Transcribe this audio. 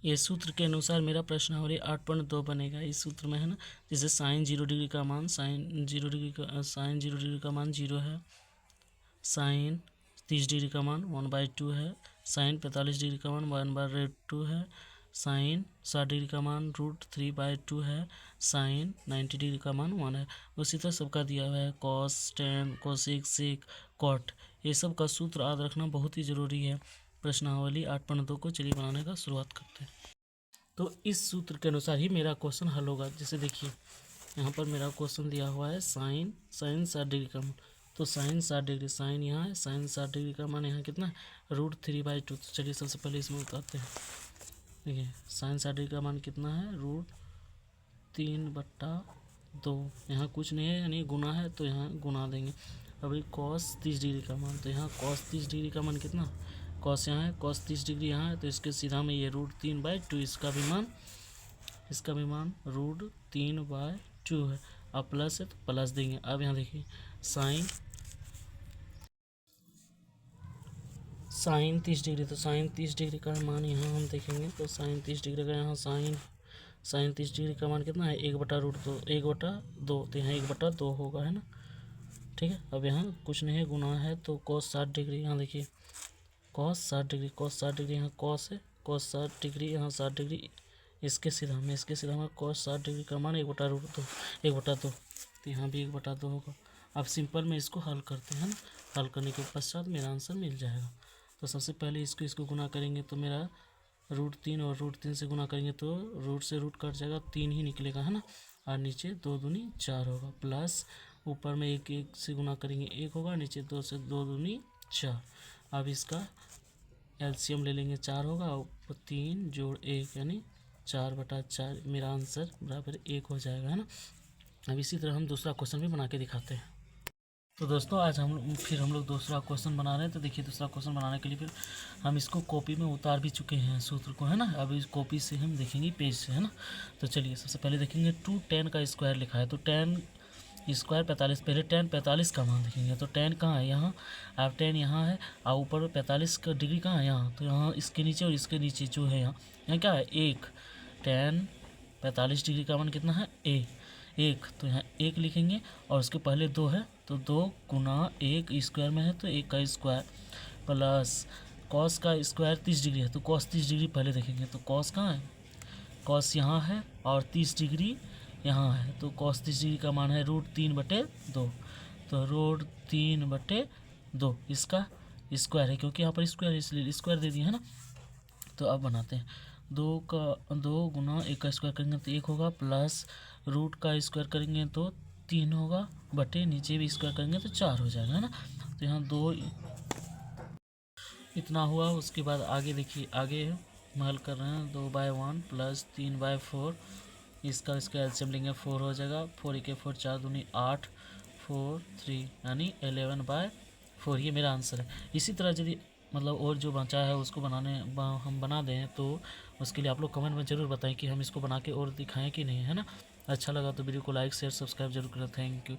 ये सूत्र के अनुसार मेरा प्रश्नावली 8.2 बनेगा। इस सूत्र में है ना, जैसे साइन 0 डिग्री का मान साइन 0 डिग्री का मान 0 है, साइन 30 डिग्री का मान 1/2 है, साइन 45 डिग्री का मान 1/2 है, साइन 60 डिग्री का मान √3/2 है, साइन 90 डिग्री का मान 1 है। उसी तरह सबका दिया हुआ है कॉस, टेन, कोसेक, सेक, कॉट, ये सब का सूत्र याद रखना बहुत ही ज़रूरी है। प्रश्नावली 8.2 को चलिए बनाने का शुरुआत करते हैं। तो इस सूत्र के अनुसार ही मेरा क्वेश्चन हल होगा। जैसे देखिए यहाँ पर मेरा क्वेश्चन दिया हुआ है साइन 60 डिग्री का मान, तो साइन 60 डिग्री, साइन यहाँ है, साइन 60 डिग्री का मान यहाँ कितना है √3/2। तो चलिए सबसे पहले इसमें उतारते हैं। देखिए साइन 60 डिग्री का मान कितना है √3/2। यहाँ कुछ नहीं है यानी गुना है, तो यहाँ गुना देंगे। अभी कॉस 30 डिग्री का मान, तो यहाँ कॉस 30 डिग्री का मान कितना, कॉस यहाँ है, कॉस 30 डिग्री यहाँ है, तो इसके सीधा में ये √3/2, इसका भी मान √3/2 है। अब प्लस है तो प्लस देंगे। अब यहाँ देखिए साइन 30 डिग्री, तो साइन 30 डिग्री का मान यहाँ हम देखेंगे, तो साइन 30 डिग्री का यहाँ साइन 30 डिग्री का मान कितना है 1/√2, 1/2, तो यहाँ 1/2 होगा, है ना। ठीक है, अब यहाँ कुछ नहीं है, गुना है, तो cos 60 डिग्री, यहाँ देखिए cos 60 डिग्री, यहाँ cos है, cos 60 डिग्री, यहाँ 60 डिग्री, इसके सीधा में cos 60 डिग्री का मान 1/2, तो यहाँ भी 1/2 होगा। अब सिंपल में इसको हल करते हैं ना, हल करने के पश्चात मेरा आंसर मिल जाएगा। तो सबसे पहले इसको गुना करेंगे, तो मेरा √3 और √3 से गुना करेंगे तो रूट से रूट कट जाएगा, 3 ही निकलेगा, है ना। और नीचे 2 दूनी 4 होगा, प्लस ऊपर में 1 से गुना करेंगे 1 होगा, नीचे 2 से 2 दूनी 4। अब इसका एलसीएम ले लेंगे, 4 होगा, ऊपर 3 + 1 यानी 4/4, मेरा आंसर बराबर 1 हो जाएगा, है ना। अब इसी तरह हम दूसरा क्वेश्चन भी बना के दिखाते हैं। तो दोस्तों आज हम लोग दूसरा क्वेश्चन बना रहे हैं। तो देखिए दूसरा क्वेश्चन बनाने के लिए फिर हम इसको कॉपी में उतार भी चुके हैं सूत्र को, है ना। अब इस कॉपी से हम देखेंगे पेज से, है ना। तो चलिए सबसे पहले देखेंगे 2 tan का स्क्वायर लिखा है, तो tan स्क्वायर 45, पहले tan 45 का मान देखेंगे। तो tan कहाँ है, यहाँ। अब tan यहाँ है और ऊपर 45 का डिग्री कहाँ है, यहाँ। तो यहाँ इसके नीचे और इसके नीचे जो है यहाँ क्या है 1, tan 45 डिग्री का मान कितना है 1, तो यहाँ 1 लिखेंगे और उसके पहले 2 है, तो 2 × 1 स्क्वायर में है, तो 1 का स्क्वायर, प्लस कॉस का स्क्वायर 30 डिग्री है, तो कॉस 30 डिग्री पहले देखेंगे। तो कॉस कहाँ है, कॉस यहाँ है और 30 डिग्री यहाँ है, तो कॉस 30 डिग्री का मान है √3/2, तो √3/2 इसका स्क्वायर है, क्योंकि यहाँ पर स्क्वायर है इसलिए स्क्वायर दे दिए, है ना। तो अब बनाते हैं 2 × 1 का स्क्वायर करेंगे तो 1 होगा, प्लस रूट का स्क्वायर करेंगे तो 3 होगा, बटे नीचे भी स्क्वायर करेंगे तो 4 हो जाएगा, है ना। तो यहाँ 2 इतना हुआ। उसके बाद आगे देखिए, आगे हम हल कर रहे हैं 2/1 प्लस 3/4, इसका एलसीएम लेंगे 4 हो जाएगा, 4 × 4 4 दूनी 8, 4 3 यानी 11/4, ये मेरा आंसर है। इसी तरह यदि मतलब और जो बचा है उसको हम बना दें, तो उसके लिए आप लोग कमेंट में ज़रूर बताएं कि हम इसको बना के और दिखाएं कि नहीं, है ना। अच्छा लगा तो वीडियो को लाइक शेयर सब्सक्राइब जरूर करें। Thank you.